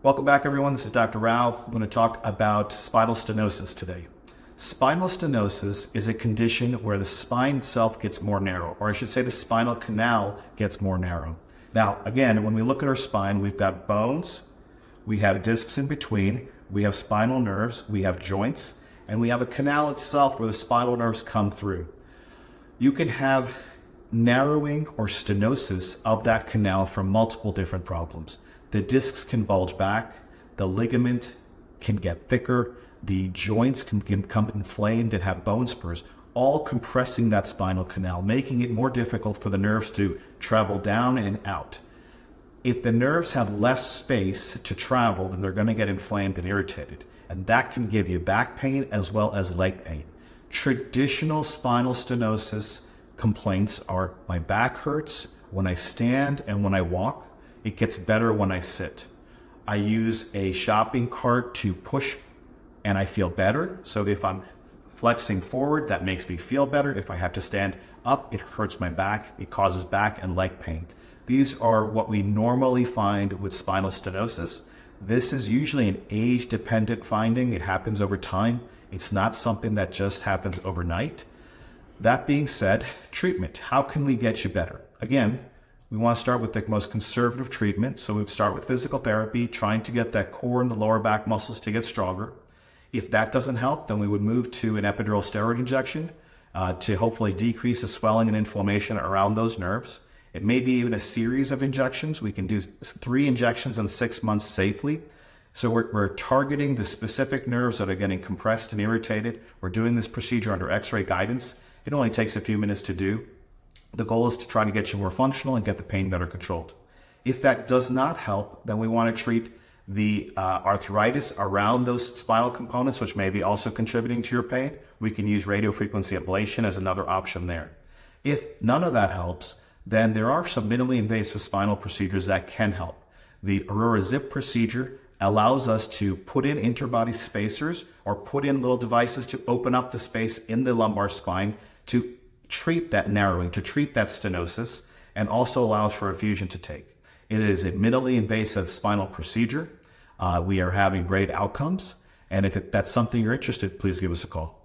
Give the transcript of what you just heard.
Welcome back, everyone. This is Dr. Rao. I'm going to talk about spinal stenosis today. Spinal stenosis is a condition where the spine itself gets more narrow, or I should say the spinal canal gets more narrow. Now, again, when we look at our spine, we've got bones, we have discs in between, we have spinal nerves, we have joints, and we have a canal itself where the spinal nerves come through. You can have narrowing or stenosis of that canal from multiple different problems. The discs can bulge back, the ligament can get thicker, the joints can become inflamed and have bone spurs, all compressing that spinal canal, making it more difficult for the nerves to travel down and out. If the nerves have less space to travel, then they're going to get inflamed and irritated, and that can give you back pain as well as leg pain. Traditional spinal stenosis complaints are my back hurts when I stand and when I walk. It gets better when I sit. I use a shopping cart to push and I feel better. So if I'm flexing forward, that makes me feel better. If I have to stand up, it hurts my back. It causes back and leg pain. These are what we normally find with spinal stenosis. This is usually an age-dependent finding. It happens over time. It's not something that just happens overnight. That being said, treatment. How can we get you better? Again, we want to start with the most conservative treatment. So we start with physical therapy, trying to get that core and the lower back muscles to get stronger. If that doesn't help, then we would move to an epidural steroid injection to hopefully decrease the swelling and inflammation around those nerves. It may be even a series of injections. We can do 3 injections in 6 months safely. So we're targeting the specific nerves that are getting compressed and irritated. We're doing this procedure under X-ray guidance. It only takes a few minutes to do. The goal is to try to get you more functional and get the pain better controlled. If that does not help, then we want to treat the arthritis around those spinal components, which may be also contributing to your pain. We can use radiofrequency ablation as another option there. If none of that helps, then there are some minimally invasive spinal procedures that can help. The Aurora Zip procedure allows us to put in interbody spacers or put in little devices to open up the space in the lumbar spine to treat that narrowing, to treat that stenosis, and also allows for a fusion to take. It is a minimally invasive spinal procedure. We are having great outcomes, and if that's something you're interested, please give us a call.